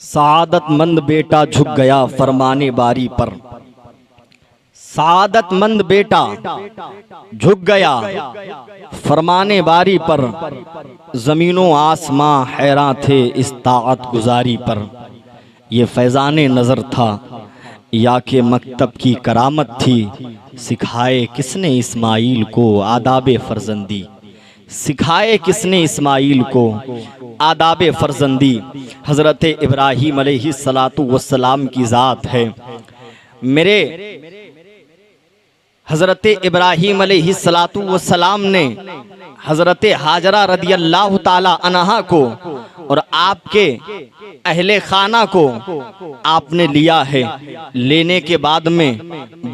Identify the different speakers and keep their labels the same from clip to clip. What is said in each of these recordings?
Speaker 1: सआदतमंद बेटा झुक गया फरमाने बारी पर। सआदतमंद बेटा झुक गया फरमाने बारी पर। ज़मीनों आसमां हैरान थे इस ताअत गुजारी पर। ये फैज़ाने नज़र था या के मकतब की करामत थी। सिखाए किसने इस्माइल को आदाब फ़र्जंदी। सिखाए किसने इस्माइल को आदाब फ़र्जंदी। हज़रत इब्राहीम अलैहिस्सलातु वस्सलाम की ज़ात है। मेरे हज़रत इब्राहीम अलैहिस्सलातु वस्सलाम ने हज़रत हाजरा रदियल्लाहु ताला अन्हा को और आपके अहले खाना को आपने लिया है। लेने के बाद में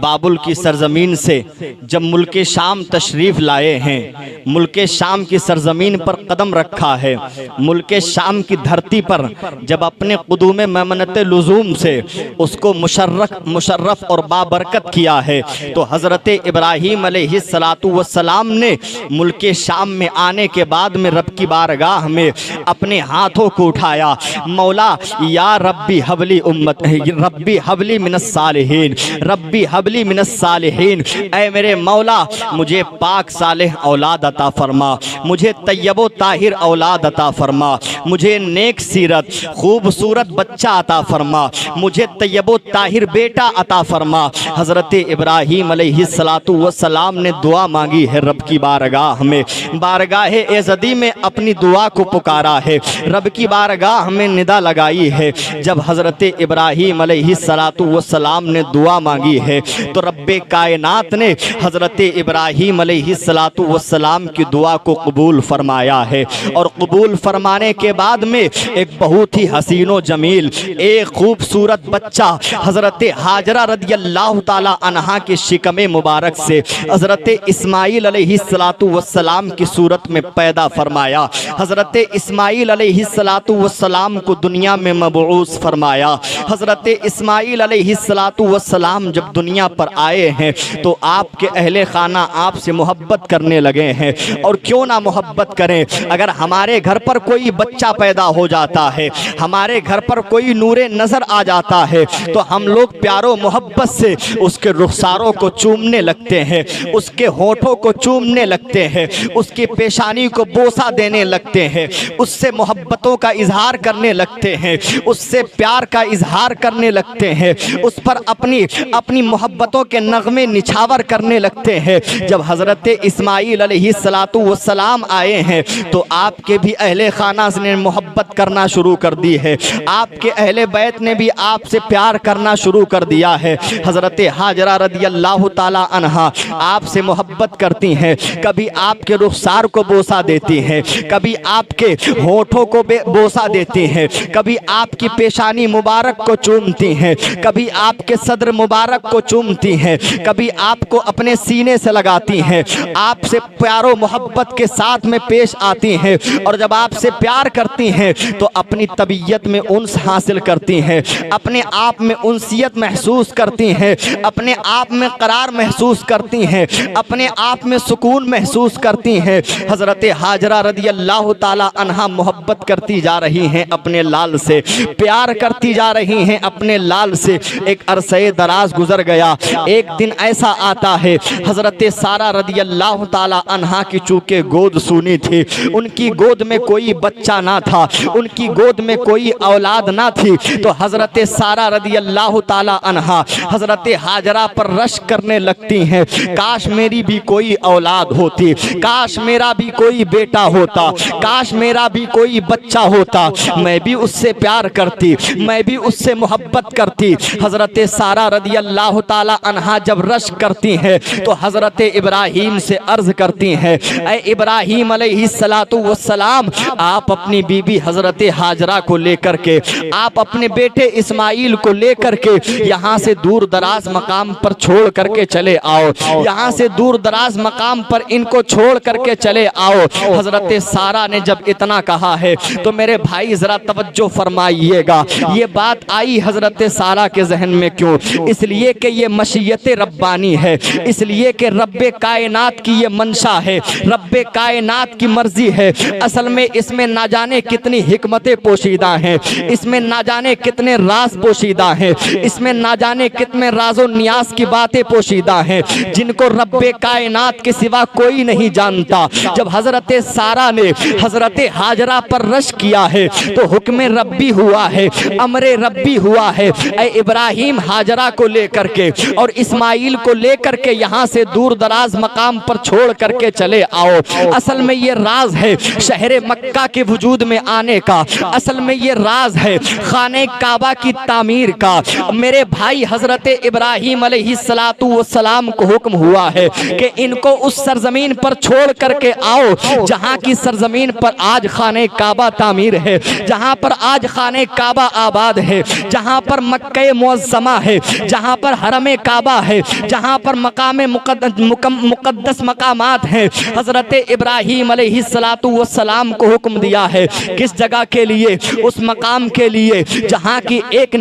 Speaker 1: बाबुल की सरजमीन से जब मुल्के शाम तशरीफ़ लाए हैं, मुल्के शाम की सरजमीन पर कदम रखा है, मुल्के शाम की धरती पर जब अपने क़ुदूम ममनत लुज़ूम से उसको मुशर्रफ और बाबरकत किया है, तो हज़रत इब्राहीम अलैहिस्सलातु वस्सलाम ने मुल्के शाम में आने के बाद में रब की बारगाह में अपने हाथों को उठाया। मौला या रब्बी हबली उम्मत, रब्बी हबली मिनस सालिहीन, रब्बी हबली मिनस सालिहीन। ऐ मेरे मौला मुझे पाक सालेह औलाद अता फरमा, मुझे तैयबो ताहिर औलाद अता फरमा, मुझे नेक सीरत खूबसूरत बच्चा अता फरमा, मुझे तैयबो ताहिर बेटा अता फरमा। हज़रत इब्राहीम अलैहिस्सलातु वस्सलाम ने दुआ मांगी है रब की बारगाह में, बारगाह एज़दी में अपनी दुआ को पुकारा है, रब की बारगाह में निदा लगाई है। जब हज़रत इब्राहीम अलैहिस्सलातु वस्सलाम ने दुआ मांगी है तो रब्बे कायनात ने हज़रत इब्राहीम अलैहिस्सलातु वस्सलाम की दुआ को कबूल फरमाया है। और कबूल फरमाने के बाद में एक बहुत ही हसीनो जमील एक खूबसूरत बच्चा हज़रत हाजरा रदियल्लाहु ताला अन्हा के शिकमे मुबारक से हज़रत इस्माइल अलैहिस्सलातु वस्सलाम की सूरत में पैदा फरमाया। हज़रत इस्माइल अलैहिस्सलातु वस्सलाम को दुनिया में मबऊस फरमाया। हज़रत इस्माइल अलैहिस्सलातु वस्सलाम जब दुनिया पर आए हैं तो आपके अहले खाना आपसे मोहब्बत करने लगे हैं। और क्यों ना मोहब्बत करें, अगर हमारे घर पर कोई बच्चा पैदा हो जाता है, हमारे घर पर कोई नूरे नज़र आ जाता है, तो हम लोग प्यारो मोहब्बत से उसके रुखसारों को चूमने लगते हैं, उसके होठों को चूमने लगते हैं, उसकी पेशानी को बोसा देने लगते हैं, उससे मोहब्बतों का इजहार करने लगते हैं, उससे प्यार का इजहार करने लगते हैं, उस पर अपनी मोहब्बतों के नगमे निछावर करने लगते हैं। जब हज़रत इस्माइल अलैहिस्सलातु वस्सलाम आए हैं तो आपके भी अहले खाना ने मोहब्बत करना शुरू कर दी है, आपके अहले बैत ने भी आपसे प्यार करना शुरू कर दिया है। हज़रत हाजरा रदियल्लाहु ताला अन्हा आपसे मोहब्बत करती हैं, कभी आपके रुखसार को बोसा देती हैं, कभी आपके होठों को बोसा देती हैं, कभी आपकी पेशानी मुबारक को चूमती हैं, कभी आपके सदर मुबारक को चूमती हैं, कभी आपको अपने सीने से लगाती हैं, आपसे प्यारो मोहब्बत के साथ में पेश आती हैं। और जब आपसे प्यार करती हैं तो अपनी तबीयत में उन्स हासिल करती हैं, अपने आप में उनसियत महसूस करती हैं, अपने आप में करार महसूस करती हैं, अपने आप में सुकून महसूस करती हैं। हज़रत हाजरा रदियल्लाहु ताला अन्हा मोहब्बत करती जा रही हैं अपने लाल से, प्यार करती जा रही हैं अपने लाल से। एक अरसे दराज गुजर गया, एक दिन ऐसा आता है हज़रत सारा रदियल्लाहु ताला अन्हा की चूँकि गोद सूनी थी, उनकी गोद में कोई बच्चा ना था, उनकी गोद में कोई औलाद ना थी, तो हज़रत सारा रदियल्लाहु ताला अन्हा हज़रत हाजरा पर रश करने लगती हैं, काश मेरी भी कोई औलाद होती, काश मेरा भी कोई बेटा होता, काश मेरा भी कोई बच्चा होता, मैं भी उससे प्यार करती, मैं भी उससे मोहब्बत करती। हज़रत सारा रदियल्लाहु ताला अन्हा जब रश करती हैं तो हज़रत इब्राहीम से अर्ज़ करती हैं, ऐ इब्राहीम अलैहिस्सलातु वस्सलाम, आप अपनी बीबी हज़रत हाजरा को लेकर के, आप अपने बेटे इस्माइल को लेकर के यहाँ से दूर दराज मकाम पर छोड़ करके चले चले आओ, यहाँ से दूर दराज मकाम पर इनको छोड़ करके चले आओ। हजरत सारा ने जब इतना कहा है तो मेरे भाई जरा तवज्जो फरमाइएगा, ये बात आई हजरत सारा के जहन में क्यों? इसलिए कि ये मशीयत रब्बानी है, इसलिए कि रब्बे कायनात की ये मंशा है, रब्बे कायनात की मर्जी है। असल में इसमें ना जाने कितनी हिकमतें पोशीदा हैं, इसमें ना जाने कितने राज पोशीदा हैं, इसमें ना जाने कितने राजो नियाज की बातें पोशीदा हैं जिनको रब्बे कायनात के सिवा कोई नहीं जानता। जब हजरत सारा ने हजरत हाजरा पर रश किया है तो हुक्म रब्बी हुआ है, अमरे रब्बी हुआ है। ऐ इब्राहिम हाजरा को लेकर के और इस्माइल को लेकर के यहाँ से दूर दराज मकाम पर छोड़ करके चले आओ। असल में ये राज है शहर मक्का के वजूद में आने का, असल में ये राज है खाने काबा की तामीर का। मेरे भाई हजरत इब्राहिम अलैहिस्सलातु वस्सलाम को हुक्म हुआ है कि इनको उस सरजमीन पर छोड़ करके आओ जहाँ की सरजमीन पर आज खाने काबा तामीर है, जहाँ पर आज खाने काबा आबाद है, जहाँ पर मक्के मुअज़्ज़मा है, जहाँ पर हरमे काबा है, जहाँ पर मकामे मुक़द्दस मकामात हैं। हज़रत इब्राहीम अलैहिस्सलातु वस्सलाम को हुक्म दिया है किस जगह के लिए? उस मकाम के लिए जहाँ की एक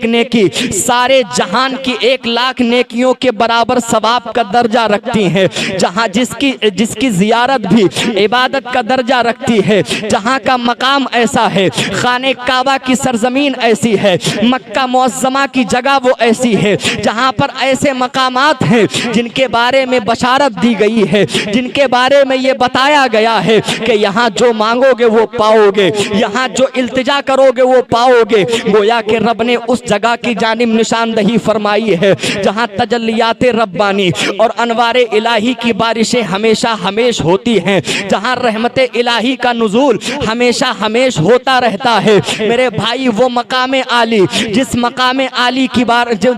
Speaker 1: नेकी सारे जहान की 1,00,000 नेकियों के बराबर सवाब का दर्जा रखती है, जहाँ जिसकी ज़ियारत भी इबादत का दर्जा रखती है, जहाँ का मकाम ऐसा है, खाने काबा की सरजमीन ऐसी है, मक्का मुअज़्ज़मा की जगह वो ऐसी है जहाँ पर ऐसे मकामात हैं जिनके बारे में बशारत दी गई है, जिनके बारे में ये बताया गया है कि यहाँ जो मांगोगे वो पाओगे, यहाँ जो इल्तिजा करोगे वो पाओगे। गोया के रब ने उस जगह की जानिब निशानदही फरमाई है जहाँ तजल्लियाते रब्बानी और अनवारे इलाही की बारिशें हमेशा हमेश होती हैं, जहाँ रहमत इलाही का नुज़ूल हमेशा हमेश होता रहता है। मेरे भाई वो मकाम आली, जिस मकाम आली की बार जो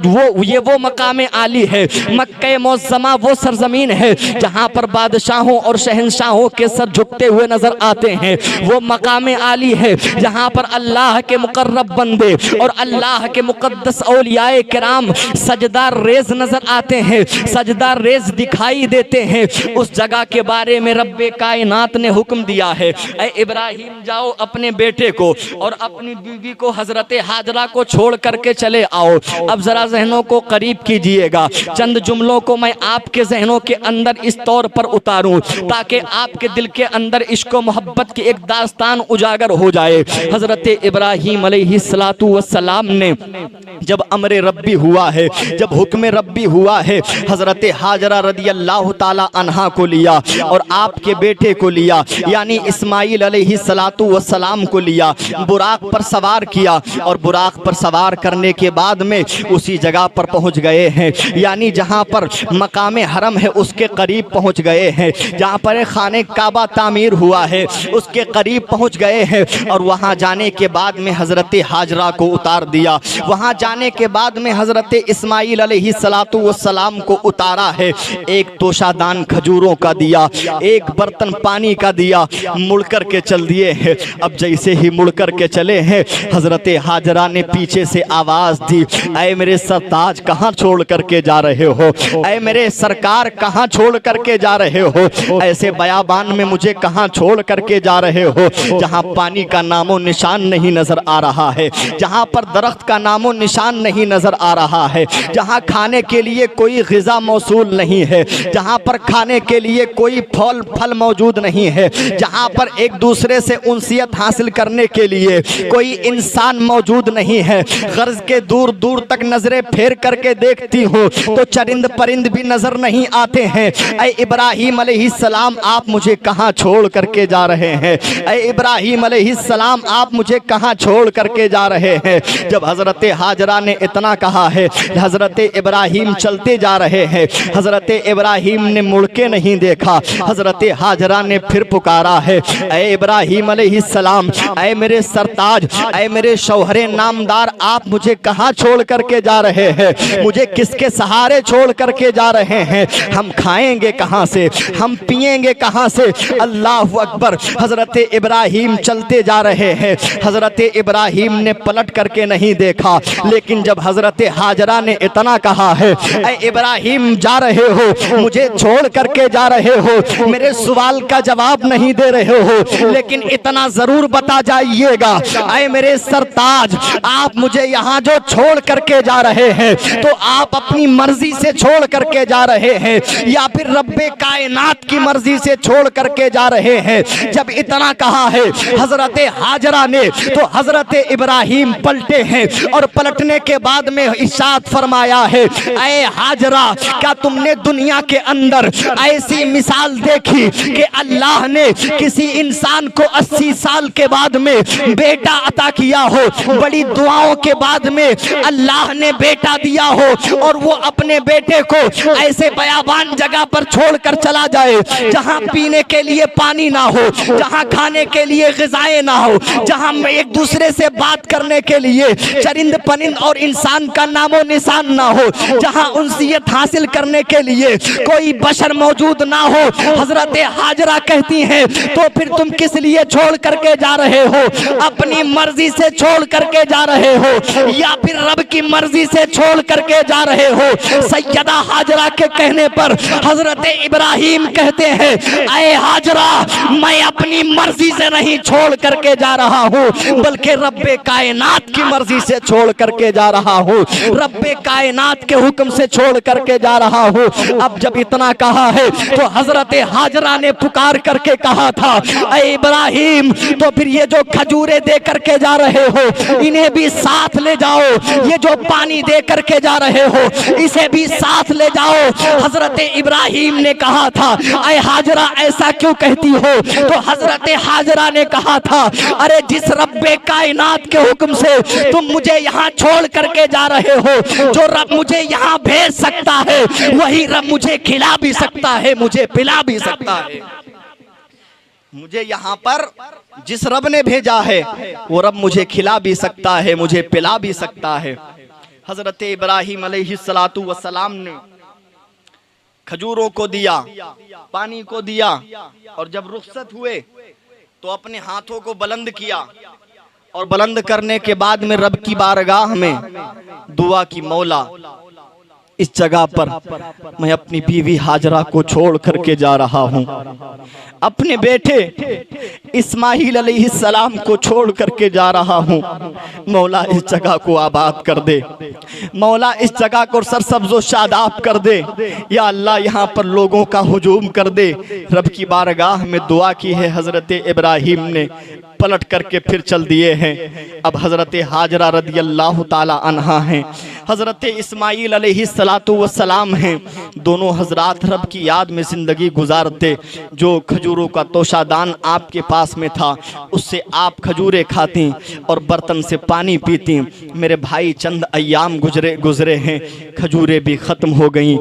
Speaker 1: वो मकाम आली है, मक्का मुअज़्ज़मा वो सरजमीन है जहाँ पर बादशाहों और शहंशाहों के सर झुकते हुए नजर आते हैं। वो मकाम आली है जहाँ पर अल्लाह के मुकर्रब बंदे और अल्लाह के मुक़द्दस औलियाए किराम सजदा रेज़ नजर आते हैं, सजदा रेज़ दिखाई देते हैं। उस जगह के बारे में रब्बे कायनात ने हुक्म दिया है, ऐ इब्राहिम जाओ अपने बेटे को और अपनी बीवी को हजरत हाजरा को छोड़ करके चले आओ। अब जरा जहनों को करीब कीजिएगा, चंद जुमलों को मैं आपके जहनों के अंदर इस तौर पर उतारूं ताकि आपके दिल के अंदर इश्क़ मोहब्बत की एक दास्तान उजागर हो जाए। हजरत इब्राहिम अलैहिस्सलातु वस्सलाम ने जब अमरे रब्बी हुआ है, जब हुक्म रब्बी हुआ है, हजरत हाजरा रदियल्लाहु ताला अन्हा को लिया और आपके बेटे को लिया यानी इस्माइल अलैहिस्सलातु वस्सलाम को लिया, बुराक पर सवार किया और बुराक पर सवार करने के बाद में उसी जगह पर पहुंच गए हैं, यानी जहां पर मकाम हरम है उसके करीब पहुंच गए हैं, जहां पर खाने काबा तामीर हुआ है उसके करीब पहुंच गए हैं। और वहां जाने के बाद में हजरत हाजरा को उतार दिया, वहां जाने के बाद में हजरत इस्माइल अलैहिस्सलातु वस्सलाम को उतारा है। एक तोशादान खजूरों का दिया, एक बर्तन पानी का दिया, मुड़ कर के चल दिए हैं। अब जैसे ही मुड़ कर के चले हैं, हजरत हाजरा ने पीछे से आवाज दी, ऐ मेरे सरताज कहाँ छोड़ करके जा रहे हो? ऐ मेरे सरकार कहाँ छोड़ करके जा रहे हो? ऐसे बयाबान में मुझे कहाँ छोड़ करके जा रहे हो जहाँ पानी का नामो निशान नहीं नजर आ रहा है, जहाँ पर दरख्त का नामो निशान नहीं नजर आ रहा है, जहाँ खाने के लिए कोई ग़िज़ा मौसूल नहीं है, जहाँ पर खाने के लिए कोई फल मौजूद नहीं है, जहाँ पर एक दूसरे से उनसियत हासिल करने के लिए कोई इंसान मौजूद नहीं है। गर्ज के दूर दूर तक नजरें फेर करके देखती हूँ तो चरिंद परिंद भी नजर नहीं आते हैं। ऐ इब्राहिम अलैहिस्सलाम आप मुझे कहाँ छोड़ करके जा रहे हैं? ऐ इब्राहिम अलैहिस्सलाम आप मुझे कहाँ छोड़ करके जा रहे हैं? जब हजरत हाजरा ने इतना कहा है, हजरत इब्राहिम चलते जा रहे हैं, हजरत इब्राहिम ने मुड़ के नहीं देखा। हजरत हाजरा ने फिर पुकारा है, ऐ इब्राहिम अलैहिस्सलाम, ऐ मेरे सरताज, ऐ मेरे शौहरे नामदार, आप मुझे कहाँ छोड़ करके जा रहे हैं? मुझे किसके सहारे छोड़ करके जा रहे हैं? हम खाएंगे कहाँ से? हम पिएंगे कहाँ से? अल्लाहु अकबर। हजरत इब्राहिम चलते जा रहे हैं, हजरत इब्राहिम ने पलट करके नहीं देखा, लेकिन जब हजरत हाजरा ने इतना कहा है, ऐ इब्राहिम जा रहे हो, मुझे छोड़ करके जा रहे हो, मेरे सवाल का जवाब नहीं दे रहे हो, लेकिन इतना जरूर बता जाइएगा ऐ मेरे सरताज, आप मुझे यहाँ जो छोड़ करके जा रहे हैं तो आप अपनी मर्जी से छोड़ करके जा रहे हैं या फिर रब्बे कायनात की मर्जी से छोड़ करके जा रहे हैं। जब इतना कहा है हजरत हाजरा ने तो हजरत इब्राहिम पलटे हैं और पलटने के बाद में इरशाद फरमाया है, ऐ हाजरा, क्या तुमने दुनिया के अंदर ऐसी मिसाल देखी कि अल्लाह ने किसी इंसान को 80 साल के बाद में बेटा अता किया हो, बड़ी दुआओं के बाद में अल्लाह ने बेटा दिया हो और वो अपने बेटे को ऐसे बयाबान जगह पर छोड़कर चला जाए जहां पीने के लिए पानी ना हो, जहां खाने के लिए ग़िज़ाएं ना हो, जहां एक दूसरे से बात करने के लिए चरिंद परिंद और इंसान का नामो निशान ना हो, जहां उनसियत हासिल करने के लिए कोई बशर मौजूद ना हो। हजरत हाजरा कहती हैं तो फिर तुम किस लिए छोड़ करके जा रहे हो? अपनी मर्जी से छोड़ करके जा रहे हो या फिर रब की मर्जी से छोड़ करके जा रहे हो? सैयदा हाजरा के कहने पर हजरत इब्राहिम कहते हैं, ऐ हाजरा, मैं अपनी मर्जी से नहीं छोड़ करके जा रहा हूँ बल्कि रब्बे कायनात की मर्जी से छोड़ करके जा रहा हूँ, रब्बे कायनात के हुक्म से छोड़ करके जा रहा हूँ। अब जब इतना कहा है तो हजरत हाजरा ने पुकार करके कहा था, ऐ इब्राहिम, तो फिर ये जो खजूरें दे करके जा रहे हो इन्हें भी साथ ले जाओ, ये जो पानी दे करके जा रहे हो इसे भी साथ ले जाओ। हजरत इब्राहिम ने कहा था, ऐ हाजरा, ऐसा क्यों कहती हो? तो हजरत हाजरा ने कहा था, अरे जिस रब्बे कायनात के हुक्म से तुम मुझे यहाँ छोड़ करके जा रहे हो, जो रब मुझे यहाँ भेज सकता है वही रब मुझे खिला भी सकता है, मुझे पिला भी सकता है। मुझे यहाँ पर जिस रब ने भेजा है वो रब मुझे खिला भी सकता है, मुझे पिला भी सकता है। हजरत इब्राहिम अलैहिस्सलातु वस्सलाम ने खजूरों को दिया, पानी को दिया और जब रुखसत हुए तो अपने हाथों को बुलंद किया और बुलंद करने के बाद में रब की बारगाह में दुआ की, मौला इस जगह पर मैं अपनी बीवी हाजरा को छोड़ करके जा रहा हूँ, अपने बेटे इस्माइल अलैहिस्सलाम को छोड़ करके जा रहा हूँ, मौला इस जगह को आबाद कर दे, मौला इस जगह को सरसब्ज़ व शादाब कर दे, या अल्लाह यहाँ पर लोगों का हुजूम कर दे। रब की बारगाह में दुआ की है हज़रत इब्राहिम ने, पलट करके फिर चल दिए हैं। अब हज़रत हाजरा रदियल्लाहु ताला अन्हा हैं, हज़रत इस्माइल अलैहिस्सलातु वस्सलाम हैं, दोनों हजरात रब की याद में ज़िंदगी गुजारते। जो खजूरों का तोशादान आपके पास में था उससे आप खजूरें खाती और बर्तन से पानी पीती। मेरे भाई चंद अय्याम गुजरे हैं, खजूरें भी ख़त्म हो गईं,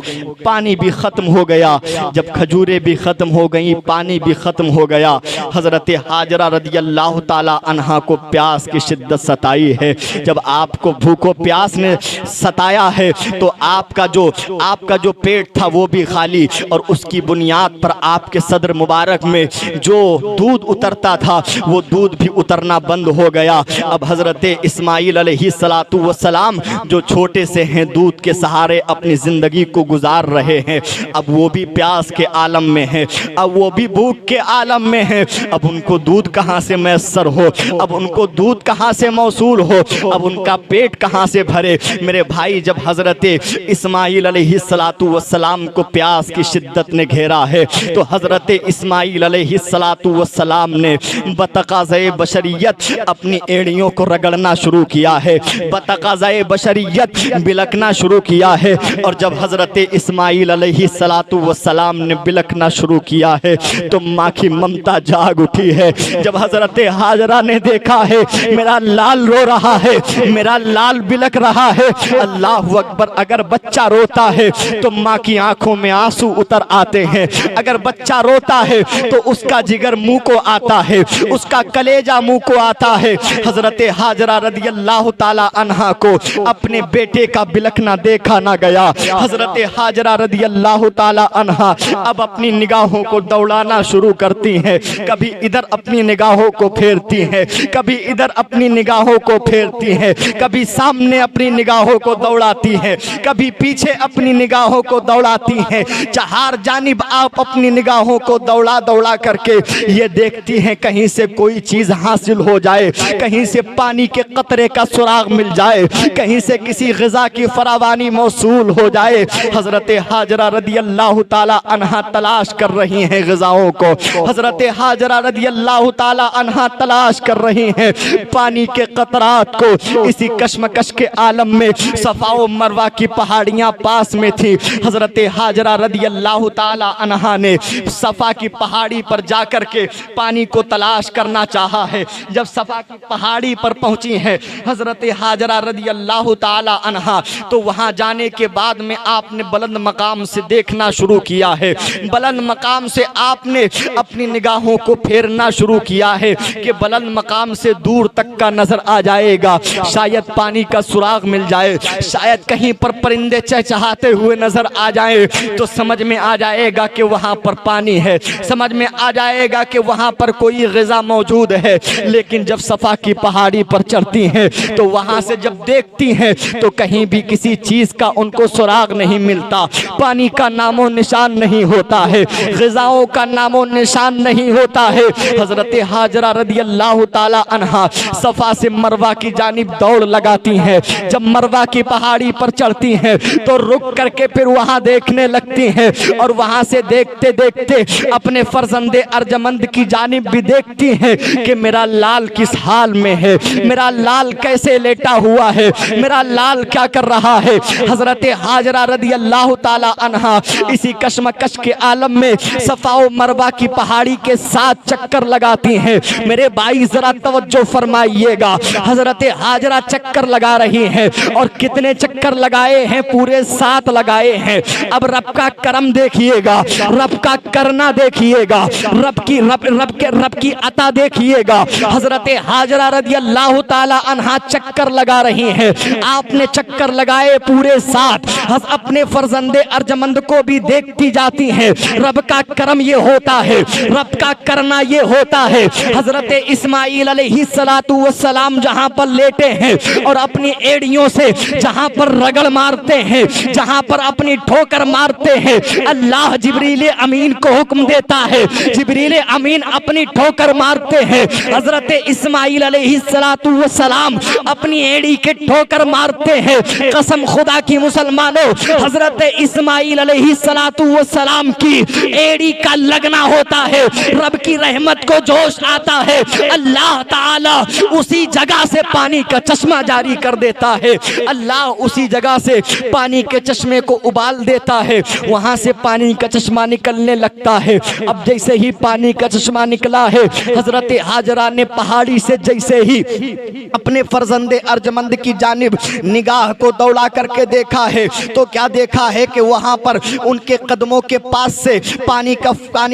Speaker 1: पानी भी ख़त्म हो गया। जब खजूरें भी ख़त्म हो गईं, पानी भी ख़त्म हो गया, हज़रत हाजरा रदियल्लाहु ताला अन्हा को प्यास की शिद्दत सताई है। जब आपको भूखो प्यास ने सताया है तो आपका जो पेट था वो भी खाली, और उसकी बुनियाद पर आपके सदर मुबारक में जो दूध उतरता था वो दूध भी उतरना बंद हो गया। अब हज़रत इस्माइल अलैहिस्सलातु वस्सलाम जो छोटे से हैं, दूध के सहारे अपनी ज़िंदगी को गुजार रहे हैं, अब वो भी प्यास के आलम में हैं, अब वो भी भूख के आलम में हैं। अब उनको दूध कहाँ से मैसर हो, अब उनको दूध कहाँ से मौसूल हो, अब उनका पेट कहाँ से भरे। मेरे भाई, जब हज़रत इस्माइल अलैहिस्सलातु वस्सलाम को प्यास की शिद्दत ने घेरा है तो हज़रत इस्माइल अलैहिस्सलातु वस्सलाम ने बतक़ाज़े बशरियत अपनी एड़ियों को रगड़ना शुरू किया है, बतक़ाज़े बशरियत बिलकना शुरू किया है। और जब हज़रत इस्माइल अलैहिस्सलातु वस्सलाम ने बिलकना शुरू किया है तो माँ की ममता जाग उठी है। जब हज़रत हाजरा ने देखा है मेरा लाल रो रहा है, मेरा लाल बिलक रहा है, अल्लाह अकबर, अगर बच्चा रोता है तो माँ की आंखों में आंसू उतर आते हैं, अगर बच्चा रोता है तो उसका जिगर मुंह को आता है, उसका कलेजा मुंह को आता है। हज़रत हाजरा रदियल्लाहु ताला अन्हा को अपने बेटे का बिलखना देखा ना गया। हज़रत हाजरा रदियल्लाहु ताला अन्हा अब अपनी निगाहों को दौड़ाना शुरू करती हैं, कभी इधर अपनी निगाहों को फेरती हैं, कभी इधर अपनी निगाहों को फेरती हैं, कभी सामने अपनी निगाहों को दौड़ाती हैं, कभी पीछे अपनी निगाहों को दौड़ाती हैं। चार जानिब आप अपनी निगाहों को दौड़ा दौड़ा करके ये देखती हैं कहीं से कोई चीज हासिल हो जाए, कहीं से पानी के कतरे का सुराग मिल जाए, कहीं से किसी ग़िज़ा की फरावानी मौसूल हो जाए। हजरत हाजरा रदी अल्लाह ताला अन्हा तलाश कर रही हैं ग़िज़ाओं को, हजरत हाजरा रदी अल्लाह ताला अन्हा तलाश कर रही हैं पानी के कतरात को। इसी कश्मकश के आलम में सफ़ा व मरवा की पहाड़ियाँ पास में थी। हजरत हाजरा रदी अल्लाह ताला अन्हा ने सफ़ा की पहाड़ी पर जाकर के पानी को तलाश करना चाहा है। जब सफ़ा की पहाड़ी पर पहुंची हैं हजरत हाजरा रदी अल्लाह ताला अन्हा, तो वहां जाने के बाद में आपने बुलंद मकाम से देखना शुरू किया है। बुलंद मकाम से आपने अपनी निगाहों को फेरना शुरू किया है कि बुलंद मकाम से दूर तक का नजर आ जाएगा, शायद पानी का सुराग मिल जाए, शायद कहीं पर परिंदे चहचहाते हुए नजर आ जाए, तो समझ में आ जाएगा कि वहां पर पानी है, समझ में आ जाएगा कि वहां पर कोई ग़िज़ा मौजूद है। लेकिन जब सफ़ा की पहाड़ी पर चढ़ती हैं तो वहां से जब देखती हैं तो कहीं भी किसी चीज का उनको सुराग नहीं मिलता, पानी का नामो निशान नहीं होता है, ग़िज़ाओं का नामो निशान नहीं होता है। हजरत हाजरा रदी अल्लाह ताला अन्हा सफ़ा से मरवा की जानिब दौड़ लगाती हैं। जब मरवा की पहाड़ी पर चढ़ती हैं तो रुक करके फिर वहां देखने लगती हैं, और वहां से देखते देखते अपने फर्जंदे अर्जमंद की जानिब भी देखती हैं कि मेरा लाल किस हाल में है, मेरा लाल कैसे लेटा हुआ है, मेरा लाल क्या कर रहा है। हजरत हाजरा रदी अल्लाह ताला अन्हा इसी कश्मकश के आलम में सफ़ा व मरवा की पहाड़ी के 7 चक्कर लगाती हैं। मेरे भाई जरा तवज्जो फरमाइएगा, हजरत हाजरा चक्कर लगा रही हैं, और कितने चक्कर लगाए हैं? पूरे 7 लगाए हैं। अब रब का करम देखिएगा, रब का करना देखिएगा, रब की अता देखिएगा। हजरत हाजरा रदी अल्लाह ताला अन्हा चक्कर लगा रही हैं, आपने चक्कर लगाए पूरे 7, अपने फर्जंदे अर्जमंद को भी देखती जाती हैं। रब का करम ये होता है, रब का करना ये होता है। हजरत इस्माइल अलैहिस्सलातु वस्सलाम जहां पर लेटे हैं और अपनी एड़ियों से जहां पर रगड़ मारते हैं, जहां पर अपनी ठोकर मारते हैं, अल्लाह जिब्रील अमीन को हुक्म देता है, जिब्रील अमीन अपनी ठोकर मारते हैं। हजरत इस्माइल अलैहिस्सलातु वस्सलाम अपनी एड़ी के ठोकर मारते हैं। कसम खुदा की मुसलमानों, हजरत इस्माइल अलैहिस्सलातु वस्सलाम की एड़ी का लगना होता है, रब की रहमत को जोश आता है, अल्लाह ताला उसी जगह से पानी का चश्मा जारी कर देता है, अल्लाह उसी जगह से पानी के चश्मे को उबाल देता है, वहां से पानी का चश्मा निकलने लगता है। अब जैसे ही पानी का चश्मा निकला है, हजरत हाजरा ने पहाड़ी से जैसे ही अपने फर्जंदे अर्जमंद की जानिब निगाह को दौड़ा करके देखा है, तो क्या देखा है कि वहां पर उनके कदमों के पास से पानी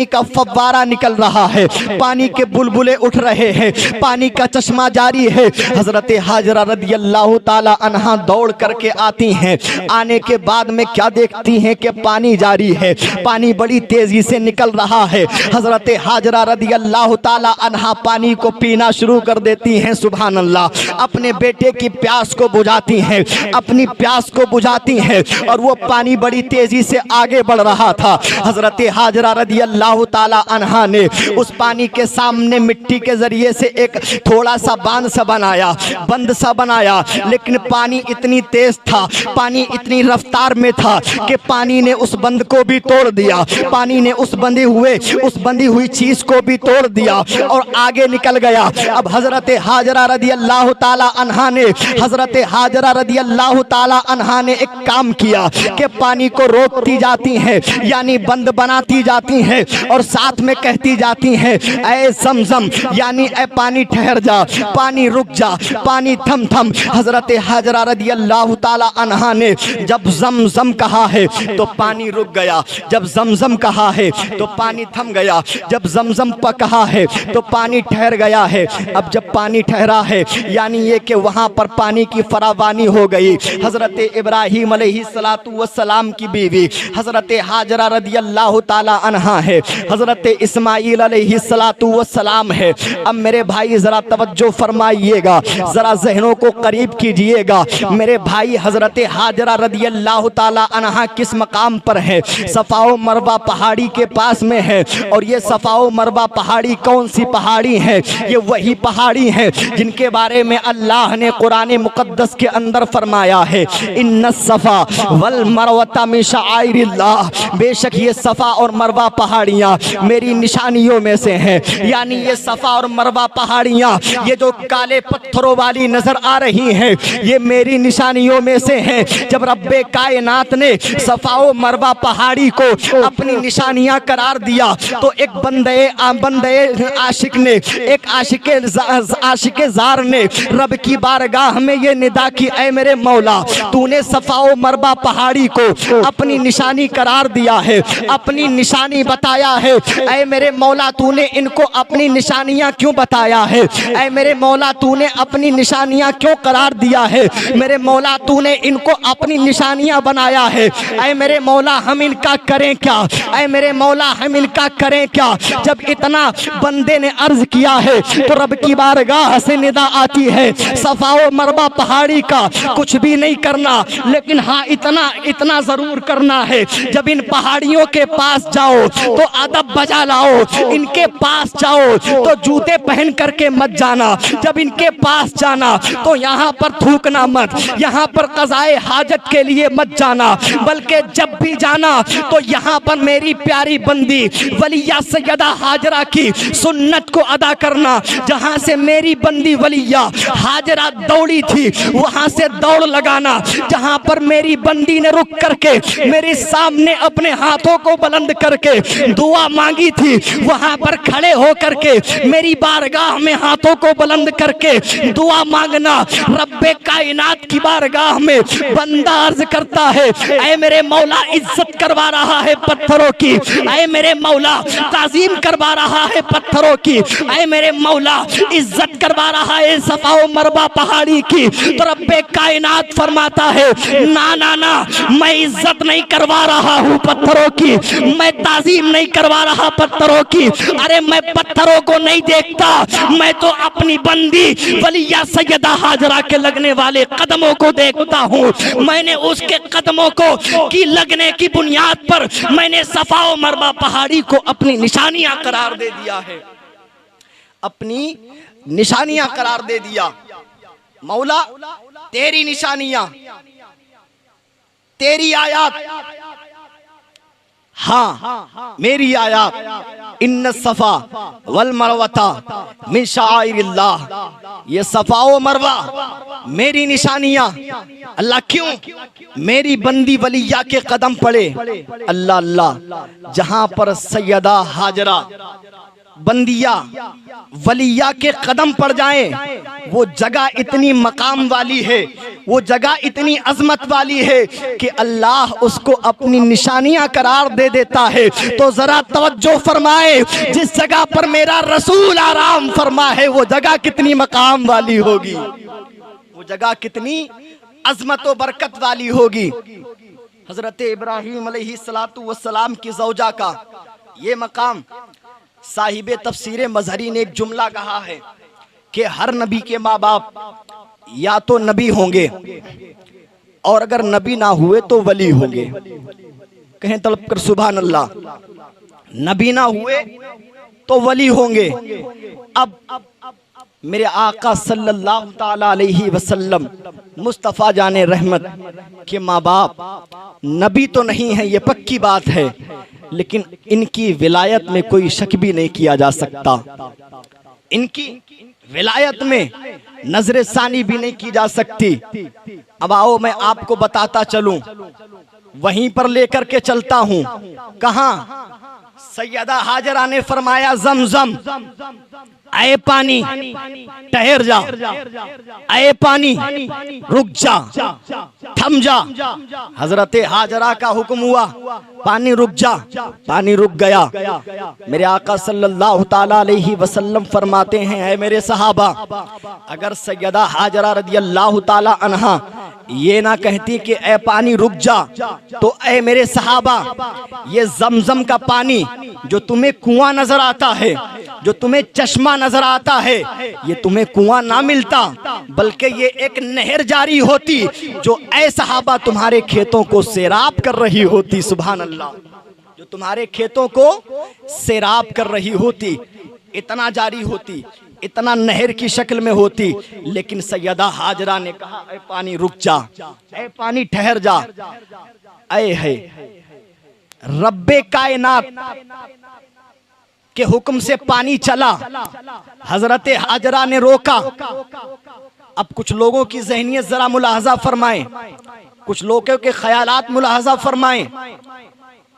Speaker 1: का फव्वारा निकल रहा है, पानी के बुलबुले उठ रहे हैं, पानी का चश्मा जारी है। हजरत हाजरा रदी अल्लाह ताला अन्हा दौड़ करके आती हैं। आने के बाद में क्या देखती हैं कि पानी जारी है, पानी बड़ी तेजी से निकल रहा है। हजरत हाजरा रदी अल्लाह ताला अन्हा पानी को पीना शुरू कर देती हैं। सुभान अल्लाह, अपने बेटे की प्यास को बुझाती हैं, अपनी प्यास को बुझाती हैं, और वो पानी बड़ी तेजी से आगे बढ़ रहा था। हजरत हाजरा रदी अल्लाह ताला अन्हा ने उस पानी के सामने मिट्टी के जरिए से एक थोड़ा सा बांध सा बनाया, बंद सा बनाया, लेकिन पानी इतनी तेज था, पानी इतनी रफ्तार में था कि पानी ने उस बंद को भी तोड़ दिया, पानी ने उस बंधी हुई चीज को भी तोड़ दिया और आगे निकल गया। अब हजरत हाजरा रदी अल्लाह ताला अन्हा ने एक काम किया कि पानी को रोकती जाती हैं, यानी बंद बनाती जाती हैं, और साथ में कहती जाती हैं, ऐ ज़मज़म, यानी ऐ पानी ठहर जा, पानी रुक जा, पानी थम थम। हजरत हाजरा रदी अल्लाह ताला अन्हा ने जब ज़मज़म कहा है तो पानी रुक गया, जब ज़मज़म कहा है तो पानी थम गया, जब ज़मज़म कहा है तो पानी ठहर गया है। अब जब पानी ठहरा है यानी ये कि वहाँ पर पानी की फरावानी हो गई। हजरत इब्राहीम अलैहिस्सलातु वस्सलाम की बीवी हजरत हाजरा रदी अल्लाह ताला अन्हा है, हजरत इस्माइल अलैहिस्सलातु वस्सलाम है, है। अब मेरे भाई जरा तवज्जो फरमाइएगा, जरा ज़हनों को करीब कीजिएगा। मेरे भाई हजरत हाजरा रदी अल्लाह ताला अन्हा किस मकाम पर है? सफ़ा व मरवा पहाड़ी के पास में है। और ये सफ़ा व मरवा पहाड़ी कौन सी पहाड़ी है? ये वही पहाड़ी है जिनके बारे में अल्लाह ने कुरान मुक़द्दस के अंदर फरमाया है, इन्ना सफ़ा वल मरवता मिन शाइरिल्लाह, बेशक ये सफ़ा और मरवा पहाड़ियाँ मेरी निशानियों में से हैं। यानी ये सफ़ा और मरवा पहाड़ियाँ, ये जो काले पत्थरों वाली नजर आ रही हैं, ये मेरी निशानियों में से हैं। जब रब्बे कायनात ने सफ़ा व मरवा पहाड़ी को अपनी निशानियाँ करार दिया तो एक बंदे आशिक ने, एक आशिके ज़ार ने रब की बारगाह में ये निदा की, ऐ मेरे मौला तूने सफ़ा व मरवा पहाड़ी को अपनी निशानी करार दिया है, अपनी निशानी बताया है। ऐ मेरे मौला तूने इनको अपनी निशानियां क्यों बताया है? ऐ मेरे मौला तूने अपनी निशानियां क्यों करार दिया है? मेरे मौला तूने इनको अपनी निशानियां बनाया है। ऐ मेरे मौला हम इनका करें क्या? ऐ मेरे मौला हम इनका करें क्या? जब इतना बंदे ने अर्ज किया है तो रब की बारगाह से निदा आती है, सफ़ा व मरवा पहाड़ी का कुछ भी नहीं करना, लेकिन हाँ इतना जरूर करना है, जब इन पहाड़ियों के पास जाओ तो अदब बजा लाओ, इनके पास जाओ तो जूते पहन करके मत जाना, जब इनके पास जाना तो यहाँ पर थूकना मत, यहाँ पर क़ज़ाए हाजत के लिए मत जाना, बल्कि जब भी जाना तो यहाँ पर मेरी प्यारी बंदी वलिया सैयदा हाजरा की सुन्नत को अदा करना। जहाँ से मेरी बंदी वलिया हाजरा दौड़ी थी वहाँ से दौड़ लगाना। जहाँ पर मेरी बंदी ने रुक करके मेरे सामने अपने हाथों को बुलंद करके दुआ मांगी थी, वहाँ पर खड़े हो करके मेरी बारगाह में हाथों को बुलंद करके दुआ मांगना। रब्बे कायनात की बारगाह में बंदा अर्ज करता है, ऐ मेरे मौला इज्जत करवा रहा है पत्थरों की, ऐ मेरे मौला ताज़ीम करवा रहा है पत्थरों की, ऐ मेरे मौला इज्जत करवा रहा है सफ़ा व मरवा पहाड़ी की। तो रब्बे कायनात फरमाता है, ना ना ना, मैं इज्जत नहीं करवा रहा हूँ पत्थरों की, मैं ताज़ीम नहीं करवा रहा पत्थरों की। अरे मैं पत्थरों को नहीं देखता, मैं तो अपनी बंदी वलिया सैयदा हाजरा के लगने वाले कदमों को देखता हूँ। मैंने उसके कदमों को की लगने की बुनियाद पर मैंने सफ़ा व मरवा पहाड़ी को अपनी निशानियां करार दे दिया है, अपनी निशानियां करार दे दिया। मौला तेरी निशानियां, तेरी आयात, हाँ मेरी आयात, इन्न सफ़ा वल मरवता मिन शाइरिल्लाह, ये सफ़ा व मरवा मेरी निशानियां। अल्लाह क्यों? मेरी बंदी वलिया के कदम पड़े। अल्लाह अल्लाह, जहां पर सैयदा हाजरा बंदिया वलिया के कदम पड़ जाएं, वो जगह इतनी मकाम वाली है, वो जगह इतनी अजमत वाली है कि अल्लाह उसको अपनी निशानियां करार दे देता है। तो जरा तवज्जो फरमाए, जिस जगह पर मेरा रसूल आराम फरमा है वो जगह कितनी मकाम वाली होगी, वो जगह कितनी अजमत व बरकत वाली होगी। हजरत इब्राहीम अलैहिस्सलातु वस्सलाम की ज़ौजा का ये मकाम, साहिबे तफसीरे मजहरी ने एक जुमला कहा है कि हर नबी के माँ बाप या तो नबी होंगे और अगर नबी ना हुए तो वली होंगे। कहें तलब कर सुभान अल्लाह। नबी ना हुए तो वली होंगे। अब मेरे आका सल्लल्लाहु ताला अलैहि वसल्लम मुस्तफ़ा जाने रहमत के माँ बाप नबी तो नहीं है, ये पक्की बात है, लेकिन इनकी विलायत में कोई शक भी नहीं किया जा सकता। इनकी विलायत में नजर सानी भी नहीं की जा सकती। अब आओ मैं आपको बताता चलूं, वहीं पर लेकर के चलता हूं। कहां? सैयदा हाजरा ने फरमाया, ज़मज़म, आए पानी ठहर जा, आए पानी रुक जा, थम जा। हजरत हाजरा का हुक्म हुआ, पानी रुक जा, पानी रुक गया। मेरे आका सल्लल्लाहु ताला अलैहि वसल्लम फरमाते हैं, ऐ मेरे सहाबा, अगर सैयदा हाजरा रदियल्लाहु ताला अन्हा ये ना कहती कि ऐ पानी रुक जा, तो ऐ मेरे सहाबा, ये ज़मज़म का पानी जो तुम्हें कुआं नजर आता है, जो तुम्हें चश्मा नजर आता है, ये तुम्हें कुआं ना मिलता, बल्कि ये एक नहर जारी होती जो ऐ सहाबा तुम्हारे खेतों को सैराब कर रही होती। सुभान अल्लाह, जो तुम्हारे खेतों को सैराब कर रही होती, इतना जारी होती, इतना नहर की शक्ल में होती। लेकिन सैयदा हाजरा ने कहा, ऐ पानी रुक जा, ऐ पानी ठहर जा। ऐ है रब्बे कायनात के हुक्म से पानी चला, हजरत हाजरा ने रोका। अब कुछ लोगों की ज़हनियत जरा मुलाहजा फरमाएं, कुछ लोगों के ख्यालात मुलाहजा फरमाएं।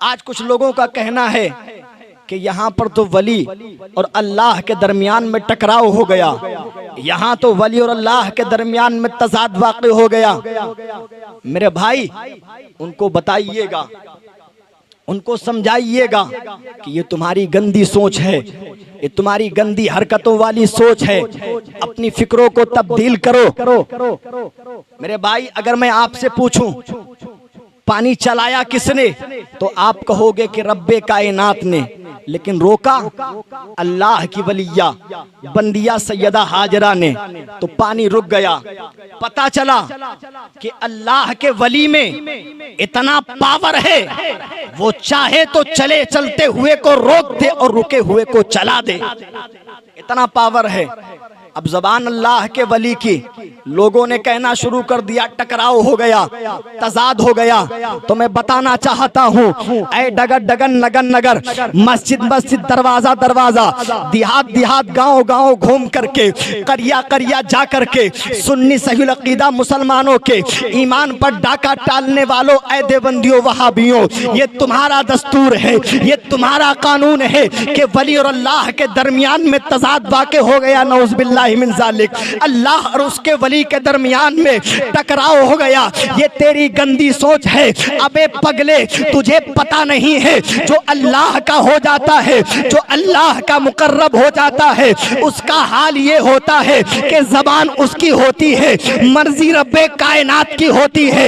Speaker 1: आज कुछ लोगों का कहना है कि यहाँ पर तो वली और अल्लाह के दरमियान में टकराव हो गया, यहाँ तो वली और अल्लाह के दरमियान में तज़ाद वाक़ई हो गया। मेरे भाई, उनको बताइएगा, उनको समझाइएगा कि ये तुम्हारी गंदी सोच है, ये तुम्हारी गंदी हरकतों वाली सोच है। अपनी फिक्रों को तब्दील करो। मेरे भाई, अगर मैं आपसे पूछूं पानी चलाया किसने, तो आप कहोगे कि रब्बे कायनात ने, लेकिन रोका अल्लाह की वलिया बंदिया सैयदा हाजरा ने, तो पानी रुक गया। पता चला कि अल्लाह के वली में इतना पावर है, वो चाहे तो चले चलते हुए को रोक दे और रुके हुए को चला दे, इतना पावर है। अब जबान अल्लाह के वली की लोगों ने कहना शुरू कर दिया, टकराव हो गया, तजाद हो गया। तो मैं बताना चाहता हूँ, ऐ डगर डगन नगर नगर, मस्जिद मस्जिद, दरवाजा दरवाजा, देहात देहात, गांव गांव घूम करके, करिया करिया जा करके सुन्नी सहील अकीदा मुसलमानों के ईमान पर डाका टालने वालों, ऐ देवबंदियों वहाबियों, ये तुम्हारा दस्तूर है, ये तुम्हारा कानून है कि वली और अल्लाह के दरमियान में तजाद वाक़े हो गया। नौज़ुबिल्लाह मिन ज़ालिक, अल्लाह और उसके वली के दरमियान में टकराव हो गया। ये तेरी गंदी सोच है। अबे पगले, तुझे पता नहीं है, जो अल्लाह का हो जाता है, जो अल्लाह का मुकर्रब हो जाता है, उसका हाल ये होता है कि जबान उसकी होती है, मर्जी रब्बे कायनात की होती है,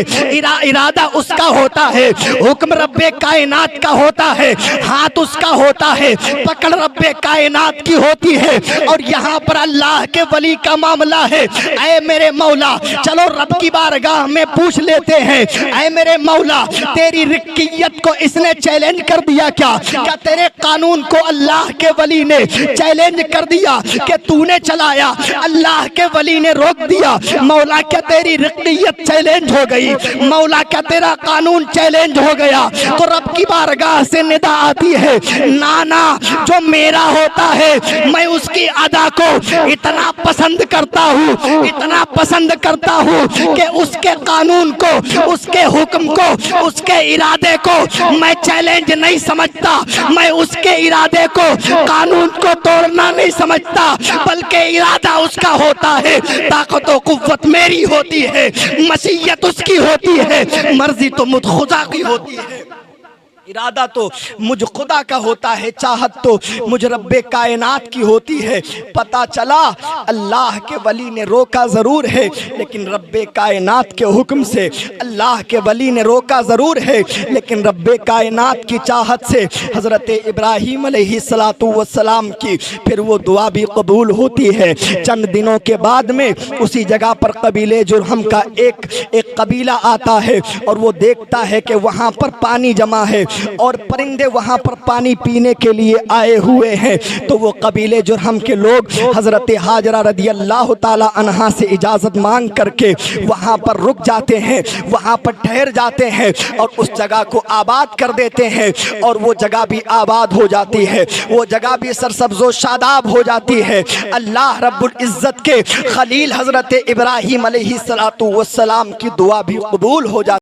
Speaker 1: इरादा उसका होता है, हुक्म रब्बे कायनात का होता है, हाथ उसका होता है, पकड़ रब्बे कायनात की होती है। और यहाँ पर अल्लाह के वली का मामला है। ऐ मेरे मौला, चलो रब की बारगाह में पूछ लेते हैं, ऐ मेरे मौला, तेरी रिक्कियत को इसने चैलेंज कर दिया क्या? क्या तेरे कानून को अल्लाह के वली ने चैलेंज कर दिया कि तूने चलाया, अल्लाह के वली ने रोक दिया? मौला, क्या तेरी रिक्कियत चैलेंज हो गई? मौला, क्या तेरा कानून चैलेंज हो गया? तो रब की बारगाह से निदा आती है, नाना, जो मेरा होता है मैं उसकी अदा को इतना पसंद करता हूँ, इतना पसंद करता हूँ कि उसके कानून को, उसके हुक्म को, उसके इरादे को मैं चैलेंज नहीं समझता। मैं उसके इरादे को, कानून को तोड़ना नहीं समझता, बल्कि इरादा उसका होता है। ताकत और कुव्वत मेरी होती है, मसीयत उसकी होती है, मर्जी तो मुझ खुदा की होती है। इरादा तो मुझ खुदा का होता है, चाहत तो मुझ रब्बे कायनात की होती है। पता चला अल्लाह के वली ने रोका ज़रूर है, लेकिन रब्बे कायनात के हुक्म से अल्लाह के वली ने रोका ज़रूर है, लेकिन रब्बे कायनात की चाहत से हज़रत इब्राहीम अलैहिस्सलातु वस्सलाम की फिर वो दुआ भी कबूल होती है। चंद दिनों के बाद में उसी जगह पर कबीले जुरहम का एक कबीला आता है और वो देखता है कि वहाँ पर पानी जमा है और परिंदे वहाँ पर पानी पीने के लिए आए हुए हैं। तो वो कबीले जुरहम के लोग हज़रत हाजरा रदियल्लाहु ताला अन्हा से इजाज़त मांग करके वहाँ पर रुक जाते हैं, वहाँ पर ठहर जाते हैं और उस जगह को आबाद कर देते हैं। और वो जगह भी आबाद हो जाती है, वो जगह भी सरसब्ज़ो शादाब हो जाती है। अल्लाह रब्बुल इज़्ज़त के खलील हज़रत इब्राहीम अलैहिस्सलातु वस्सलाम की दुआ भी कबूल हो जाती है।